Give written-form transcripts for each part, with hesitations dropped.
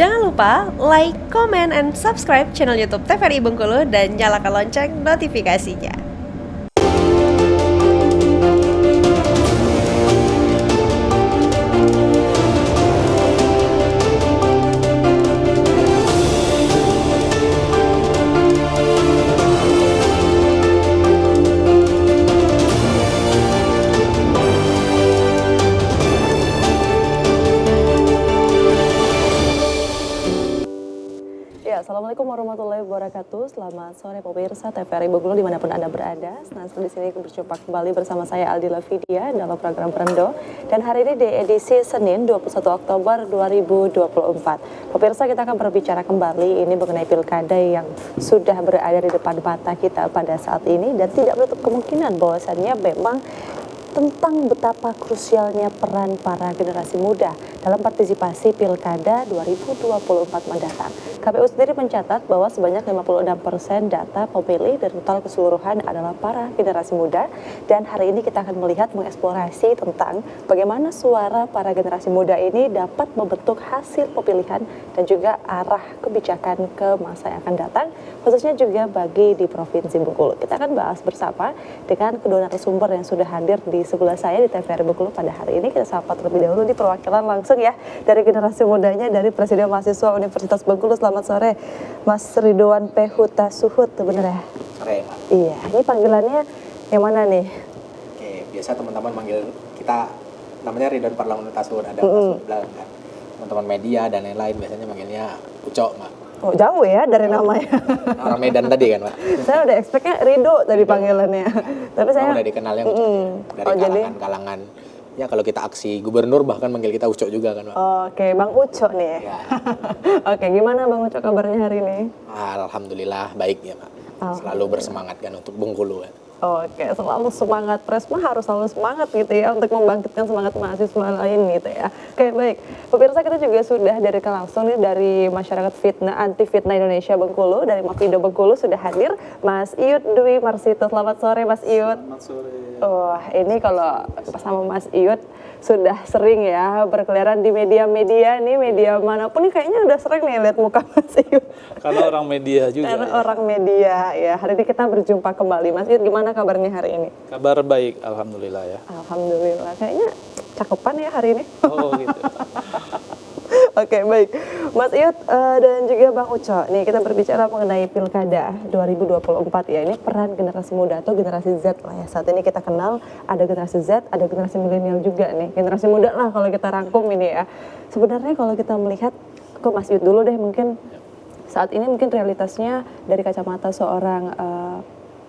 Jangan lupa like, comment, and subscribe channel YouTube TVRI Bengkulu dan nyalakan lonceng notifikasinya. Assalamualaikum warahmatullahi wabarakatuh. Selamat sore pemirsa TVRI Bengkulu dimanapun Anda berada. Senang sekali di sini berjumpa kembali bersama saya Aldila Vidya dalam program Perendo. Dan hari ini di edisi Senin 21 Oktober 2024. Pemirsa, kita akan berbicara kembali ini mengenai pilkada yang sudah berada di depan mata kita pada saat ini dan tidak menutup kemungkinan bahwasannya memang tentang betapa krusialnya peran para generasi muda dalam partisipasi pilkada 2024 mendatang. KPU sendiri mencatat bahwa sebanyak 56% data pemilih dari total keseluruhan adalah para generasi muda, dan hari ini kita akan melihat mengeksplorasi tentang bagaimana suara para generasi muda ini dapat membentuk hasil pemilihan dan juga arah kebijakan ke masa yang akan datang, khususnya juga bagi di Provinsi Bengkulu. Kita akan bahas bersama dengan kedua narasumber yang sudah hadir di sebelah saya di TVRI Bengkulu pada hari ini. Kita sapa terlebih dahulu di perwakilan langsung ya dari generasi mudanya dari Presiden Mahasiswa Universitas Bengkulu. Selamat sore Mas Ridwan P. Huta Suhut, bener ya? Sore, Pak. Iya, ini panggilannya yang mana nih? Oke, biasa teman-teman manggil kita namanya Ridwan Parlang Huta Suhut, ada Mas Bilang kan. Teman-teman media dan lain-lain biasanya manggilnya Ucok, Mak. Oh, jauh ya dari namanya. Orang Medan tadi kan, Pak. Saya udah expect-nya Rido tadi panggilannya. Tapi saya udah dikenalnya Ucok dari kalangan-kalangan. Ya kalau kita aksi gubernur bahkan manggil kita Ucok juga kan, Pak. Oke, Bang Ucok nih. Ya. Oke, gimana Bang Ucok kabarnya hari ini? Alhamdulillah baik ya, Pak. Selalu bersemangat kan untuk Bengkulu kan. Oke, selalu semangat. Presma harus selalu semangat gitu ya untuk membangkitkan semangat mahasiswa lain gitu ya. Oke, baik. Pemirsa, kita juga sudah dari langsung nih dari masyarakat fitnah anti fitnah Indonesia Bengkulu, dari Mafindo Bengkulu sudah hadir Mas Iyut Dwi Marsito. Selamat sore Mas Iyut. Selamat sore. Wah, ini kalau sama Mas Iyut sudah sering ya berkeliaran di media-media nih, media manapun nih kayaknya udah sering nih lihat muka Mas Iyut. Karena orang media juga. Karena orang media ya. Hari ini kita berjumpa kembali. Mas Iyut, gimana kabarnya hari ini? Kabar baik, alhamdulillah ya. Alhamdulillah. Kayaknya cakepan ya hari ini. Oh gitu. Oke, baik. Mas Iyut dan juga Bang Uco, nih kita berbicara mengenai pilkada 2024 ya. Ini peran generasi muda atau generasi Z lah ya. Saat ini kita kenal ada generasi Z, ada generasi milenial juga nih. Generasi muda lah kalau kita rangkum ini ya. Sebenarnya kalau kita melihat, ke Mas Iyut dulu deh mungkin. Saat ini mungkin realitasnya dari kacamata seorang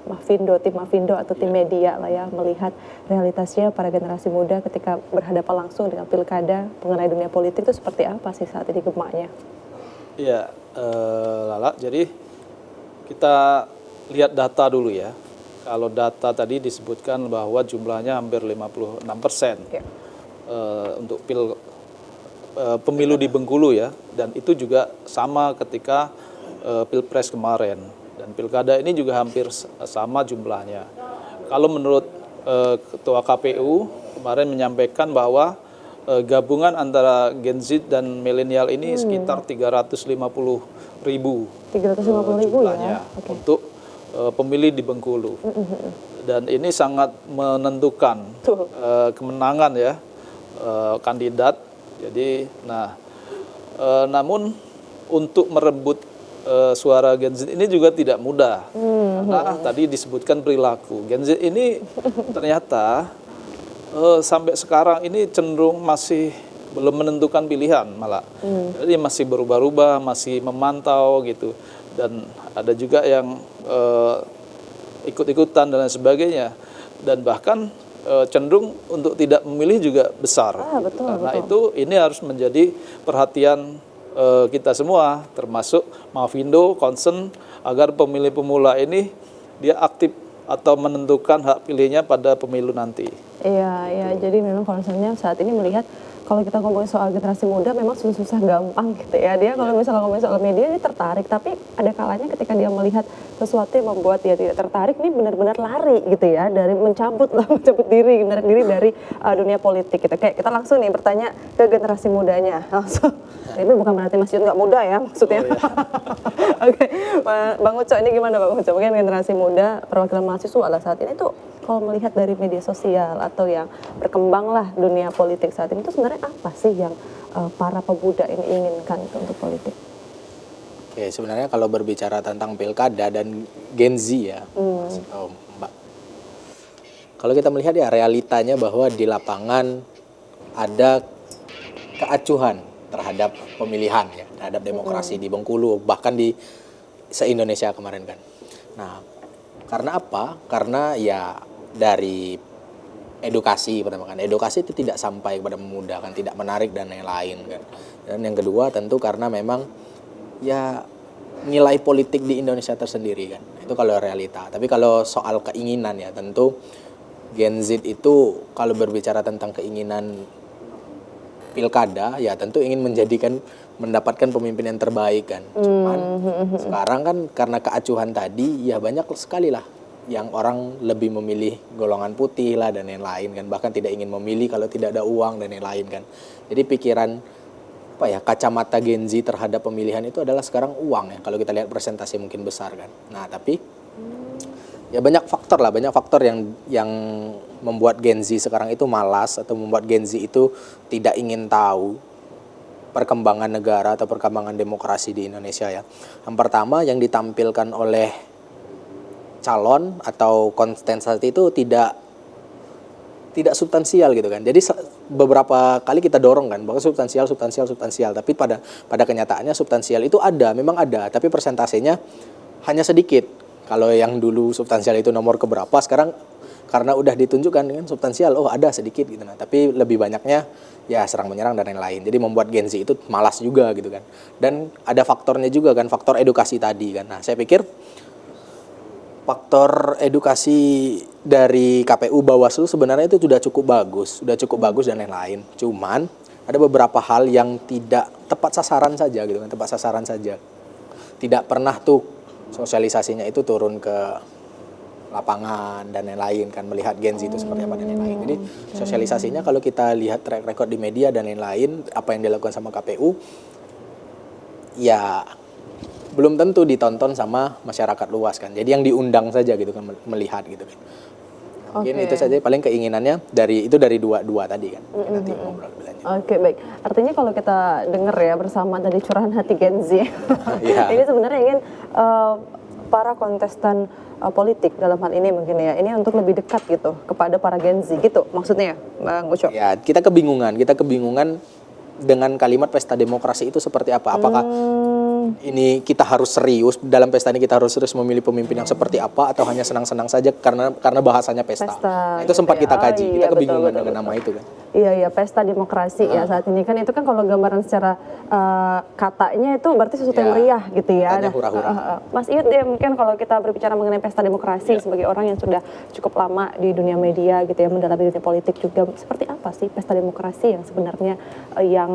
Mafindo, tim Mafindo atau tim media lah ya, melihat realitasnya para generasi muda ketika berhadapan langsung dengan pilkada mengenai dunia politik itu seperti apa sih saat ini gemaknya? Iya, Lala, jadi kita lihat data dulu ya. Kalau data tadi disebutkan bahwa jumlahnya hampir 56% ya. Untuk pemilu di Bengkulu ya, dan itu juga sama ketika Pilpres kemarin. Dan pilkada ini juga hampir sama jumlahnya. Kalau menurut Ketua KPU kemarin menyampaikan bahwa gabungan antara Gen Z dan milenial ini sekitar 350.000 jumlahnya ya? Okay. Untuk pemilih di Bengkulu. Dan ini sangat menentukan kemenangan ya kandidat. Jadi, namun untuk merebut suara Gen Z ini juga tidak mudah. Karena tadi disebutkan perilaku. Gen Z ini ternyata sampai sekarang ini cenderung masih belum menentukan pilihan malah. Jadi masih berubah-ubah, masih memantau gitu. Dan ada juga yang ikut-ikutan dan lain sebagainya. Dan bahkan cenderung untuk tidak memilih juga besar. Betul, Karena betul. ini harus menjadi perhatian kita semua, termasuk Mafindo, concern agar pemilih pemula ini dia aktif atau menentukan hak pilihnya pada pemilu nanti. Iya, jadi memang concernnya saat ini melihat kalau kita ngomongin soal generasi muda memang susah gampang gitu ya. Dia kalau misalnya ngomongin soal media dia tertarik, tapi ada kalanya ketika dia melihat sesuatu yang membuat dia tidak tertarik, ini benar-benar lari gitu ya, dari mencabut diri, menarik diri dari dunia politik gitu. Kayak kita langsung nih bertanya ke generasi mudanya langsung. Ini bukan berarti Mas Yud nggak muda ya maksudnya. Oke, Bang Uco ini gimana Bang Uco? Mungkin generasi muda perwakilan mahasiswa lah saat ini tuh kalau melihat dari media sosial atau yang berkembang lah dunia politik saat ini itu sebenarnya apa sih yang para pemuda ini inginkan untuk politik? Oke, sebenarnya kalau berbicara tentang pilkada dan Gen Z ya, Mbak. Kalau kita melihat ya realitanya bahwa di lapangan ada keacuhan terhadap pemilihan ya, terhadap demokrasi di Bengkulu, bahkan di se-Indonesia kemarin kan. Nah, karena apa? Karena ya dari edukasi pertama kan. Edukasi itu tidak sampai kepada pemuda kan, tidak menarik dan lain-lain kan. Dan yang kedua tentu karena memang ya nilai politik di Indonesia tersendiri kan. Itu kalau realita. Tapi kalau soal keinginan ya tentu Gen Z itu kalau berbicara tentang keinginan pilkada ya tentu ingin mendapatkan pemimpin yang terbaik kan. Cuman sekarang kan karena keacuhan tadi ya banyak sekali lah yang orang lebih memilih golongan putih lah dan lain-lain kan, bahkan tidak ingin memilih kalau tidak ada uang dan lain-lain kan. Jadi pikiran apa ya, kacamata Gen Z terhadap pemilihan itu adalah sekarang uang ya, kalau kita lihat presentasi mungkin besar kan. Nah tapi ya banyak faktor yang membuat Gen Z sekarang itu malas atau membuat Gen Z itu tidak ingin tahu perkembangan negara atau perkembangan demokrasi di Indonesia ya. Yang pertama yang ditampilkan oleh calon atau kontestan itu tidak substansial gitu kan. Jadi beberapa kali kita dorong kan bahwa substansial, tapi pada kenyataannya substansial itu memang ada, tapi persentasenya hanya sedikit. Kalau yang dulu substansial itu nomor keberapa, sekarang karena udah ditunjukkan kan substansial, ada sedikit gitu. Nah, tapi lebih banyaknya ya serang menyerang dan lain-lain. Jadi membuat Gen Z itu malas juga gitu kan. Dan ada faktornya juga kan, faktor edukasi tadi kan. Nah, saya pikir faktor edukasi dari KPU Bawaslu sebenarnya itu sudah cukup bagus dan lain-lain. Cuman ada beberapa hal yang tidak tepat sasaran saja gitu kan, Tidak pernah tuh sosialisasinya itu turun ke lapangan dan lain-lain kan, melihat Gen Z itu seperti apa dan lain-lain. Jadi sosialisasinya kalau kita lihat track record di media dan lain-lain, apa yang dilakukan sama KPU ya belum tentu ditonton sama masyarakat luas kan. Jadi yang diundang saja gitu kan, melihat gitu kan. Mungkin itu saja paling keinginannya dari dua tadi kan. Nanti ngobrol lebih lanjut. Oke, baik. Artinya kalau kita dengar ya bersama dari curahan hati Gen Z, ini sebenarnya ingin para kontestan politik dalam hal ini mungkin ya, ini untuk lebih dekat gitu kepada para Gen Z gitu maksudnya Bang Uco? Ya, kita kebingungan dengan kalimat pesta demokrasi itu seperti apa. Apakah ini kita harus serius, dalam pesta ini kita harus serius memilih pemimpin yang seperti apa, atau hanya senang-senang saja karena bahasanya pesta. Nah, itu sempat kita kaji, kita kebingungan dengan nama itu kan. Iya, pesta demokrasi ya saat ini kan, itu kan kalau gambaran secara katanya itu berarti sesuatu yang meriah gitu ya. Hura-hura. Mas Iyut ya, mungkin kalau kita berbicara mengenai pesta demokrasi sebagai orang yang sudah cukup lama di dunia media gitu ya, mendalami dunia politik juga, seperti apa sih pesta demokrasi yang sebenarnya yang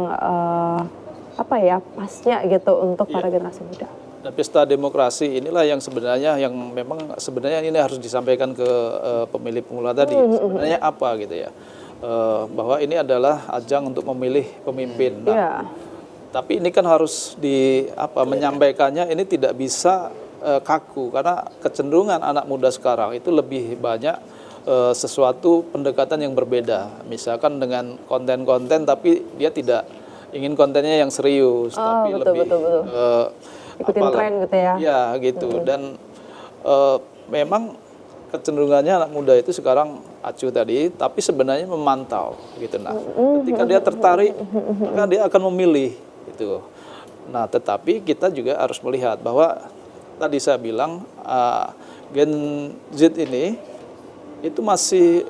pasnya gitu untuk para generasi muda? Dan pesta demokrasi inilah yang memang sebenarnya ini harus disampaikan ke pemilih pemula tadi. Sebenarnya apa gitu ya? Bahwa ini adalah ajang untuk memilih pemimpin. Nah, tapi ini kan harus menyampaikannya ini tidak bisa kaku, karena kecenderungan anak muda sekarang itu lebih banyak sesuatu pendekatan yang berbeda. Misalkan dengan konten-konten tapi dia tidak ingin kontennya yang serius, tapi lebih ikutin tren gitu ya. Ya gitu. Dan memang kecenderungannya anak muda itu sekarang acuh tadi, tapi sebenarnya memantau gitu. Nah, ketika dia tertarik, maka dia akan memilih gitu. Nah, tetapi kita juga harus melihat bahwa tadi saya bilang Gen Z ini itu masih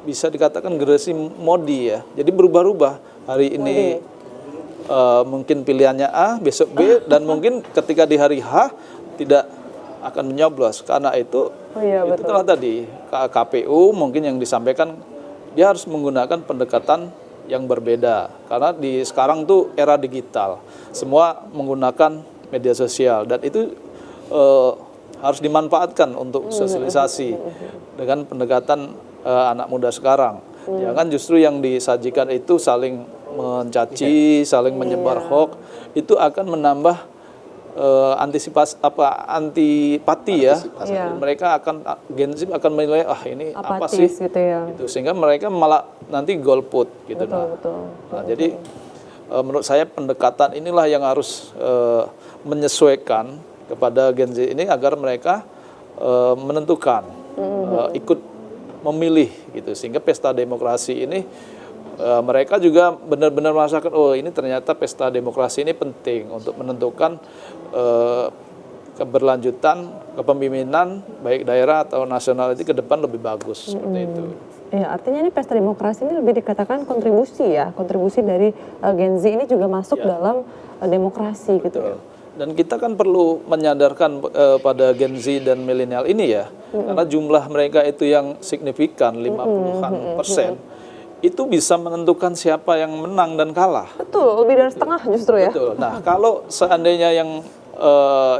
bisa dikatakan generasi modi ya. Jadi berubah-ubah. Hari ini mungkin pilihannya A, besok B, dan mungkin ketika di hari H tidak akan menyoblos. Karena itu telah tadi KPU mungkin yang disampaikan, dia harus menggunakan pendekatan yang berbeda. Karena di sekarang tuh era digital, semua menggunakan media sosial dan itu harus dimanfaatkan untuk sosialisasi dengan pendekatan anak muda sekarang. Jangan justru yang disajikan itu saling mencaci, saling menyebar hoax, itu akan menambah antipati ya. Mereka akan Gen Z akan menilai ini apa sih gitu ya. gitu, sehingga mereka malah nanti golput gitu. Nah, jadi menurut saya pendekatan inilah yang harus menyesuaikan kepada Gen Z ini agar mereka menentukan ikut memilih gitu, sehingga pesta demokrasi ini mereka juga benar-benar merasakan ini ternyata pesta demokrasi ini penting untuk menentukan keberlanjutan kepemimpinan baik daerah atau nasional itu ke depan lebih bagus seperti itu. Ya, artinya ini pesta demokrasi ini lebih dikatakan kontribusi ya, kontribusi dari Gen Z ini juga masuk dalam demokrasi gitu. Betul. Dan kita kan perlu menyadarkan pada Gen Z dan milenial ini ya, karena jumlah mereka itu yang signifikan 50-an%, itu bisa menentukan siapa yang menang dan kalah. Betul, lebih dari setengah justru ya. Betul. Nah, kalau seandainya yang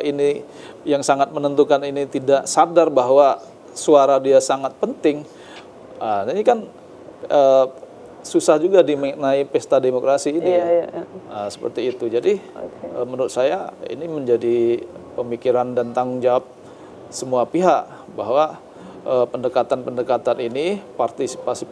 ini yang sangat menentukan ini tidak sadar bahwa suara dia sangat penting, ini kan susah juga dimaknai pesta demokrasi ini ya. Nah, seperti itu. Jadi menurut saya ini menjadi pemikiran dan tanggung jawab semua pihak bahwa pendekatan-pendekatan ini partisipasi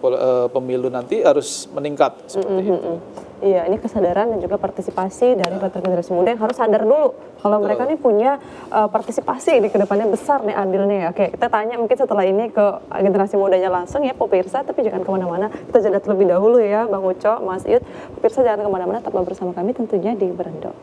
pemilu nanti harus meningkat seperti itu. Iya, ini kesadaran dan juga partisipasi dari generasi muda yang harus sadar dulu kalau mereka nih punya partisipasi di kedepannya besar nih andilnya ya. Oke, kita tanya mungkin setelah ini ke generasi mudanya langsung ya pemirsa, tapi jangan kemana-mana, kita jeda terlebih dahulu ya Bang Uco, Mas Iut. Pemirsa jangan kemana-mana, tetap bersama kami tentunya di Berendo.